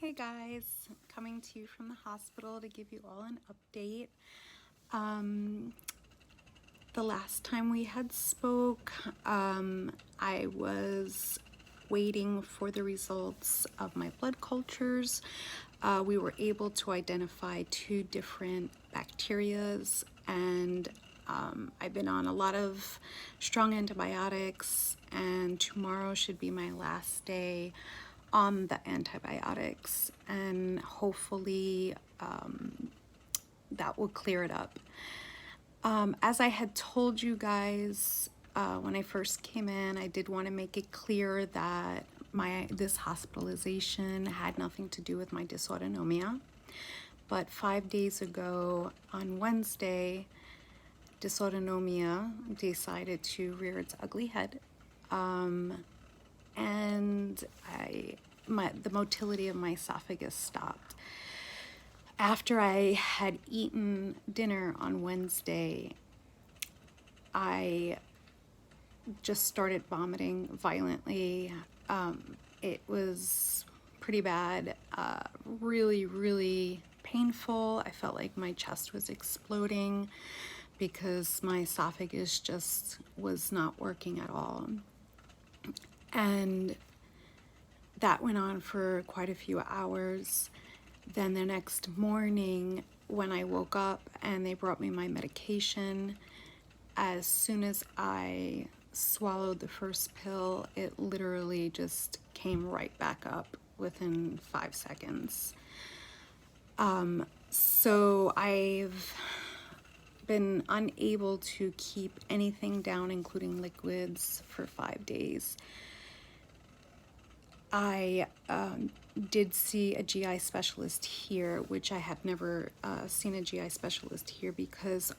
Hey guys, coming to you from the hospital to give you all an update. The last time we had spoke, I was waiting for the results of my blood cultures. We were able to identify 2 different bacterias, and I've been on a lot of strong antibiotics, and tomorrow should be my last day on the antibiotics, and hopefully that will clear it up. As I had told you guys when I first came in, I did want to make it clear that this hospitalization had nothing to do with my dysautonomia. But 5 days ago on Wednesday, dysautonomia decided to rear its ugly head. And the motility of my esophagus stopped. After I had eaten dinner on Wednesday, I just started vomiting violently. It was pretty bad, really, really painful. I felt like my chest was exploding because my esophagus just was not working at all. And that went on for quite a few hours. Then the next morning, when I woke up and they brought me my medication, as soon as I swallowed the first pill, it literally just came right back up within 5 seconds. So I've been unable to keep anything down, including liquids, for 5 days. I did see a GI specialist here, which I have never seen a GI specialist here because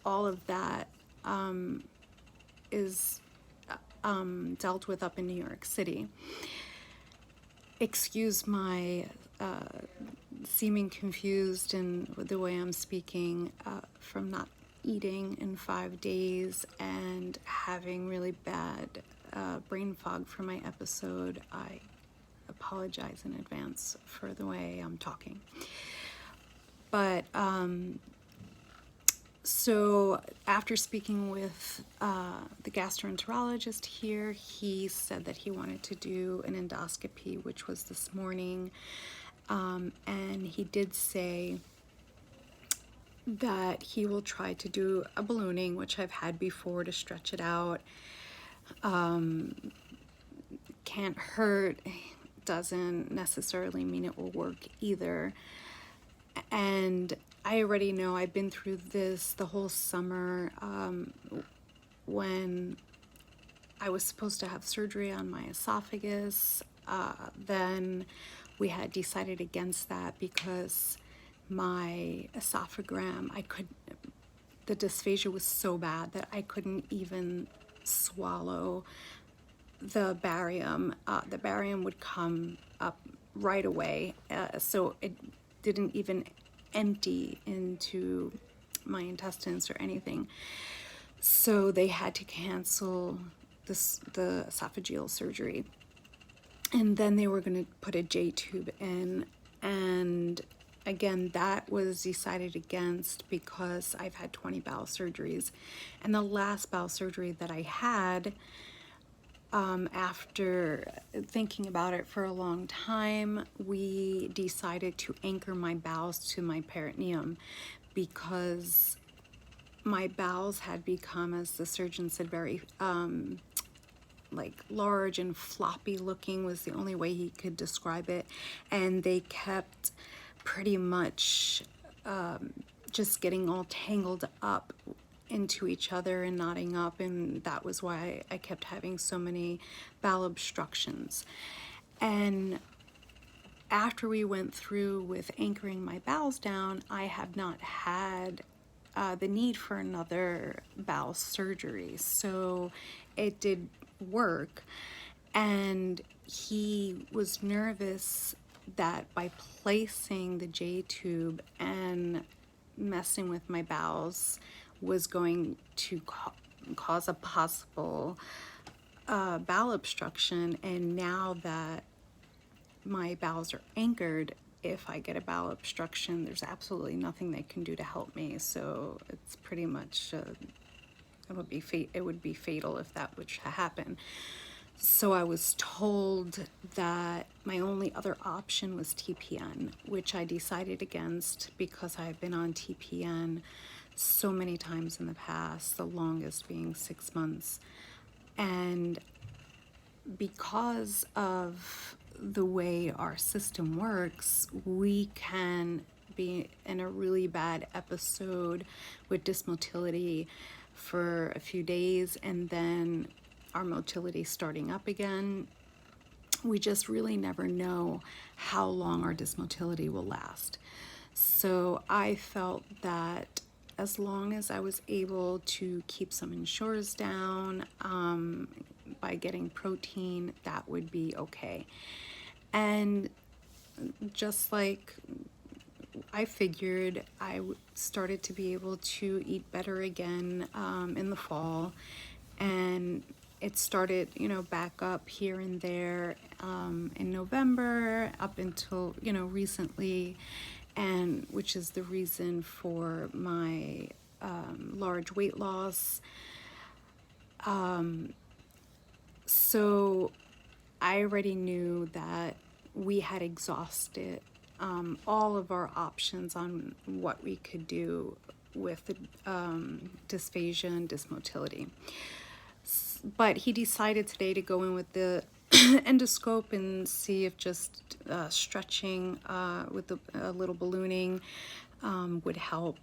all of that is dealt with up in New York City. Excuse my seeming confused and the way I'm speaking from not eating in 5 days and having really bad brain fog from my episode. I apologize in advance for the way I'm talking. But so after speaking with the gastroenterologist here, he said that he wanted to do an endoscopy, which was this morning. And he did say that he will try to do a ballooning, which I've had before, to stretch it out. Can't hurt, doesn't necessarily mean it will work either. And I already know I've been through this the whole summer when I was supposed to have surgery on my esophagus. Then we had decided against that because my esophagram, the dysphagia was so bad that I couldn't even swallow the barium. The barium would come up right away, so it didn't even empty into my intestines or anything. So they had to cancel the esophageal surgery. And then they were going to put a J tube in. And again, that was decided against because I've had 20 bowel surgeries. And the last bowel surgery that I had, after thinking about it for a long time, we decided to anchor my bowels to my peritoneum because my bowels had become, as the surgeon said, very like large and floppy looking was the only way he could describe it. And they kept pretty much just getting all tangled up into each other and knotting up, and that was why I kept having so many bowel obstructions. And after we went through with anchoring my bowels down, I have not had the need for another bowel surgery. So it did work, and he was nervous that by placing the J tube and messing with my bowels was going to cause a possible bowel obstruction. And now that my bowels are anchored, if I get a bowel obstruction, there's absolutely nothing they can do to help me. So it's pretty much it would be fatal if that would happen. So I was told that my only other option was TPN, which I decided against because I've been on TPN so many times in the past, the longest being 6 months. And because of the way our system works, we can be in a really bad episode with dysmotility for a few days and then our motility starting up again. We just really never know how long our dysmotility will last. So I felt that as long as I was able to keep some insurers down by getting protein, that would be okay. And just like I figured, I started to be able to eat better again in the fall, and it started, back up here and there in November up until, recently, and which is the reason for my large weight loss. So I already knew that we had exhausted all of our options on what we could do with the dysphagia and dysmotility. But he decided today to go in with the endoscope and see if just stretching with a little ballooning would help.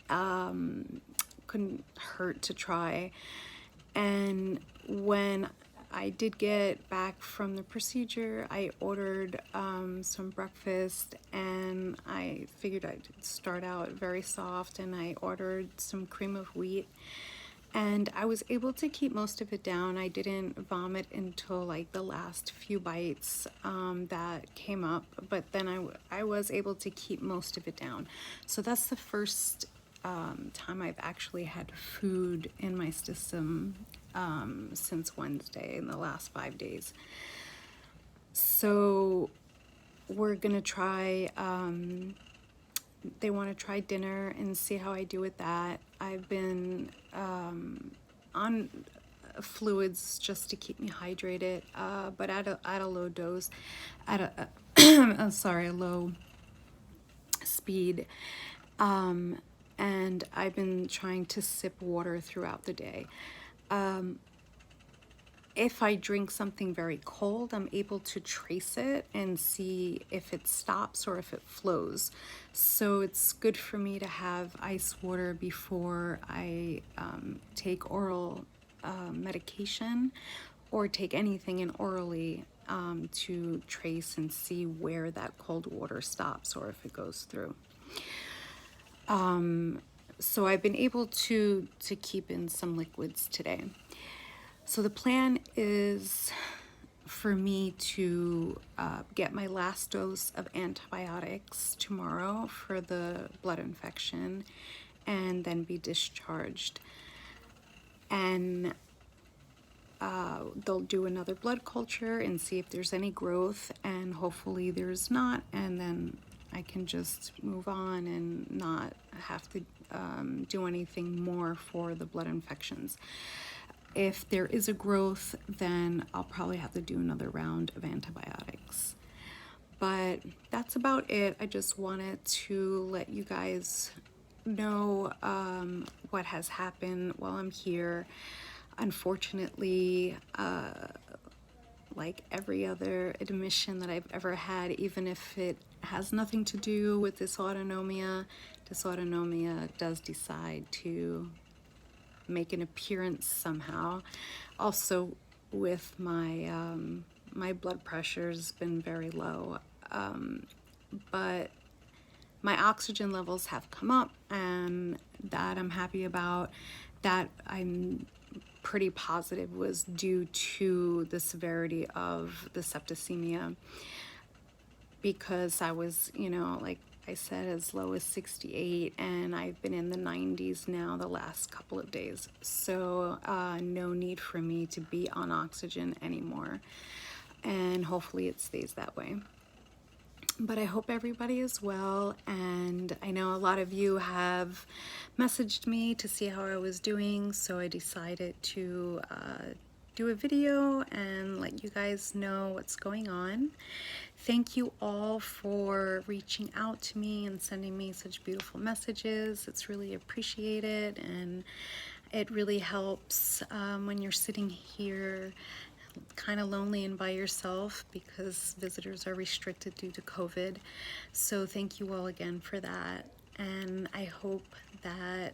Couldn't hurt to try. And when I did get back from the procedure, I ordered some breakfast, and I figured I'd start out very soft, and I ordered some cream of wheat, and I was able to keep most of it down. I didn't vomit until like the last few bites that came up, but then I was able to keep most of it down. So that's the first time I've actually had food in my system since Wednesday, in the last 5 days. So we're gonna try, they want to try dinner and see how I do with that. I've been on fluids just to keep me hydrated, but at a low dose, at a a low speed. And I've been trying to sip water throughout the day. If I drink something very cold, I'm able to trace it and see if it stops or if it flows. So it's good for me to have ice water before I take oral medication or take anything in orally to trace and see where that cold water stops or if it goes through. So I've been able to keep in some liquids today. So the plan is for me to get my last dose of antibiotics tomorrow for the blood infection and then be discharged. And they'll do another blood culture and see if there's any growth, and hopefully there's not, and then I can just move on and not have to do anything more for the blood infections. If there is a growth, then I'll probably have to do another round of antibiotics. But that's about it. I just wanted to let you guys know what has happened while I'm here. Unfortunately, like every other admission that I've ever had, even if it has nothing to do with dysautonomia does decide to make an appearance somehow. Also, with my my blood pressure's been very low, but my oxygen levels have come up, and that I'm happy about. That I'm pretty positive was due to the severity of the septicemia, because I was, like I said, as low as 68, and I've been in the 90s now the last couple of days. So no need for me to be on oxygen anymore. and hopefully it stays that way. But I hope everybody is well, and I know a lot of you have messaged me to see how I was doing, so I decided to do a video and let you guys know what's going on. Thank you all for reaching out to me and sending me such beautiful messages. It's really appreciated, and it really helps when you're sitting here kind of lonely and by yourself because visitors are restricted due to COVID. So thank you all again for that. And I hope that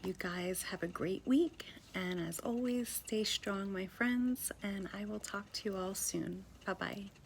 you guys have a great week. And as always, stay strong, my friends, and I will talk to you all soon. Bye-bye.